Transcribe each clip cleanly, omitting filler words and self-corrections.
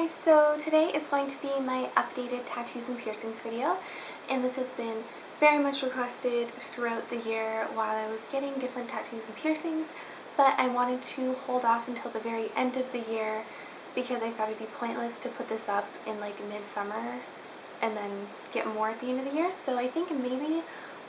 guys, so today is going to be my updated tattoos and piercings video, and this has been very much requested throughout the year while I was getting different tattoos and piercings, but I wanted to hold off until the very end of the year because I thought it'd be pointless to put this up in like midsummer and then get more at the end of the year. So I think maybe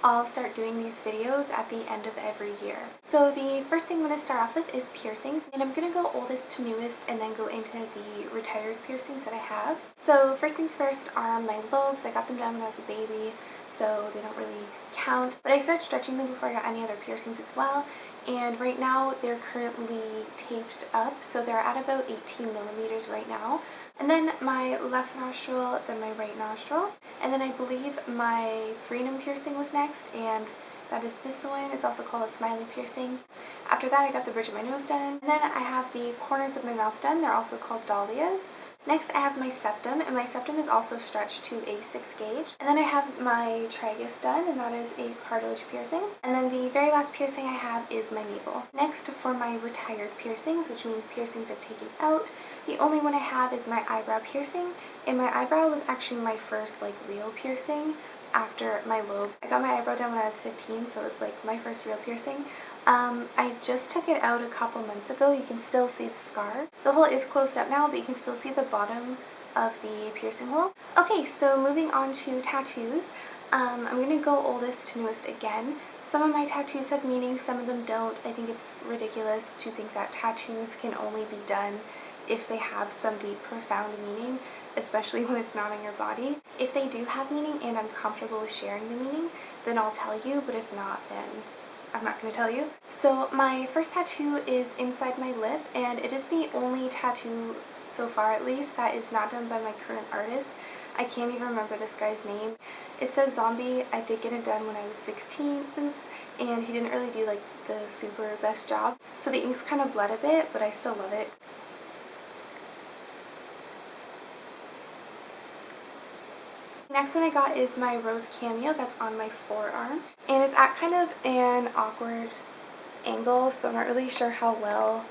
I'll start doing these videos at the end of every year. So the first thing I'm going to start off with is piercings, and I'm going to go oldest to newest and then go into the retired piercings that I have. So first things first are my lobes. I got them done when I was a baby, so they don't really count, but I started stretching them before I got any other piercings as well, and right now they're currently taped up, so they're at about 18 millimeters right now. And then my left nostril, then my right nostril, and then I believe my freedom piercing was next, and that is this one. It's also called a smiley piercing. After that I got the bridge of my nose done, and then I have the corners of my mouth done. They're also called dahlias. Next I have my septum, and my septum is also stretched to a 6 gauge. And then I have my tragus done, and that is a cartilage piercing. And then the very last piercing I have is my navel. Next, for my retired piercings, which means piercings I've taken out, the only one I have is my eyebrow piercing, and my eyebrow was actually my first like real piercing after my lobes. I got my eyebrow done when I was 15, so it was like my first real piercing. I just took it out a couple months ago. You can still see the scar. The hole is closed up now, but you can still see the bottom of the piercing hole. Okay, so moving on to tattoos. I'm going to go oldest to newest again. Some of my tattoos have meaning, some of them don't. I think it's ridiculous to think that tattoos can only be done if they have some deep, profound meaning, especially when it's not on your body. If they do have meaning and I'm comfortable with sharing the meaning, then I'll tell you, but if not, then I'm not going to tell you. So my first tattoo is inside my lip, and it is the only tattoo, so far at least, that is not done by my current artist. I can't even remember this guy's name. It says Zombie. I did get it done when I was 16, oops, and he didn't really do like the super best job. So the ink's kind of bled a bit, but I still love it. Next one I got is my rose cameo that's on my forearm, and it's at kind of an awkward angle, so I'm not really sure how well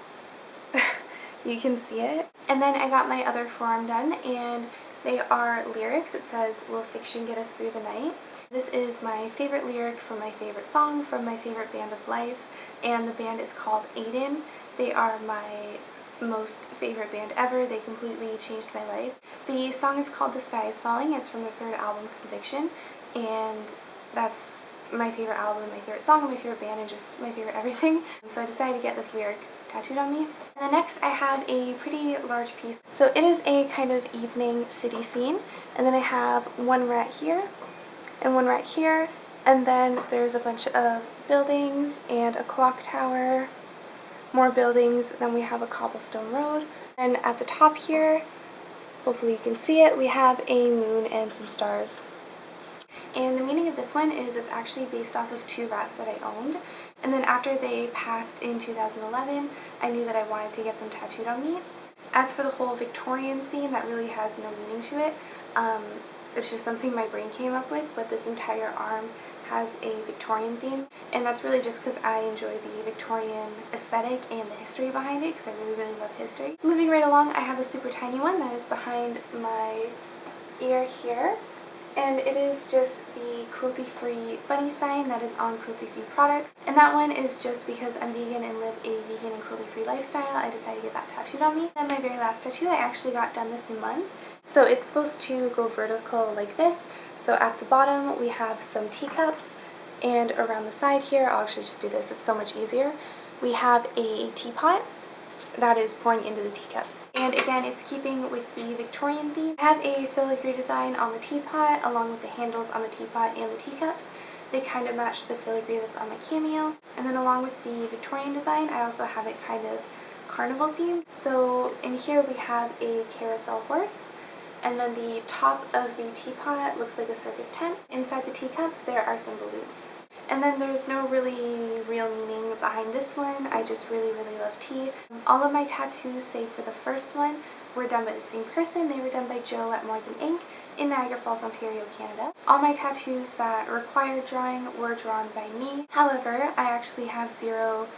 you can see it. And then I got my other forearm done, and they are lyrics. It says, "Will fiction get us through the night?" This is my favorite lyric from my favorite song from my favorite band of life, and the band is called Aiden. They are my most favorite band ever. They completely changed my life. The song is called The Sky is Falling. It's from their third album, Conviction, and that's my favorite album, my favorite song, my favorite band, and just my favorite everything. So I decided to get this lyric tattooed on me. And then next I had a pretty large piece. So it is a kind of evening city scene, and then I have one right here and one right here, and then there's a bunch of buildings and a clock tower, more buildings, then we have a cobblestone road, and at the top here, hopefully you can see it, we have a moon and some stars. And the meaning of this one is it's actually based off of 2 rats that I owned, and then after they passed in 2011, I knew that I wanted to get them tattooed on me. As for the whole Victorian scene, that really has no meaning to it. It's just something my brain came up with, but this entire arm has a Victorian theme, and that's really just because I enjoy the Victorian aesthetic and the history behind it, because I really love history. Moving right along, I have a super tiny one that is behind my ear here, and it is just the cruelty-free bunny sign that is on cruelty-free products, and that one is just because I'm vegan and live a vegan and cruelty-free lifestyle. I decided to get that tattooed on me. And my very last tattoo I actually got done this month. So it's supposed to go vertical like this. So at the bottom we have some teacups, and around the side here, I'll actually just do this, it's so much easier, we have a teapot that is pouring into the teacups. And again, it's keeping with the Victorian theme. I have a filigree design on the teapot along with the handles on the teapot and the teacups. They kind of match the filigree that's on my Cameo. And then along with the Victorian design, I also have it kind of carnival themed. So in here we have a carousel horse, and then the top of the teapot looks like a circus tent. Inside the teacups there are some balloons. And then there's no really real meaning behind this one. I just really love tea. All of my tattoos, save for the first one, were done by the same person. They were done by Joe at More Than Ink in Niagara Falls, Ontario, Canada. All my tattoos that required drawing were drawn by me. However, I actually have 0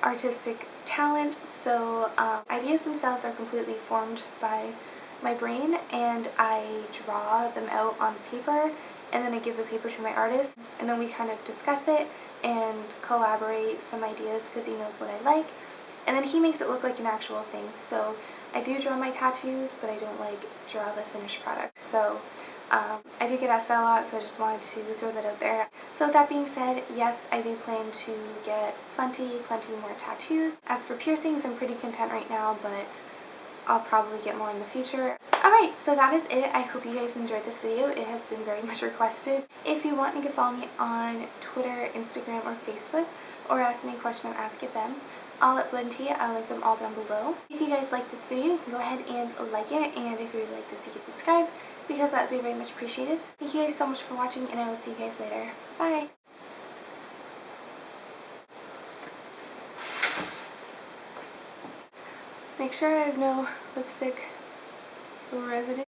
artistic talent, so ideas themselves are completely formed by my brain and I draw them out on paper, and then I give the paper to my artist, and then we kind of discuss it and collaborate some ideas because he knows what I like, and then he makes it look like an actual thing. So I do draw my tattoos, but I don't like draw the finished product. So I do get asked that a lot, so I just wanted to throw that out there. So with that being said, yes, I do plan to get plenty more tattoos. As for piercings, I'm pretty content right now, but I'll probably get more in the future. Alright, so that is it. I hope you guys enjoyed this video. It has been very much requested. If you want, you can follow me on Twitter, Instagram, or Facebook, or ask me a question and ask it then. I'll upload to you. I'll link them all down below. If you guys like this video, you can go ahead and like it, and if you really like this, you can subscribe, because that would be very much appreciated. Thank you guys so much for watching, and I will see you guys later. Bye! Make sure I have no lipstick residue.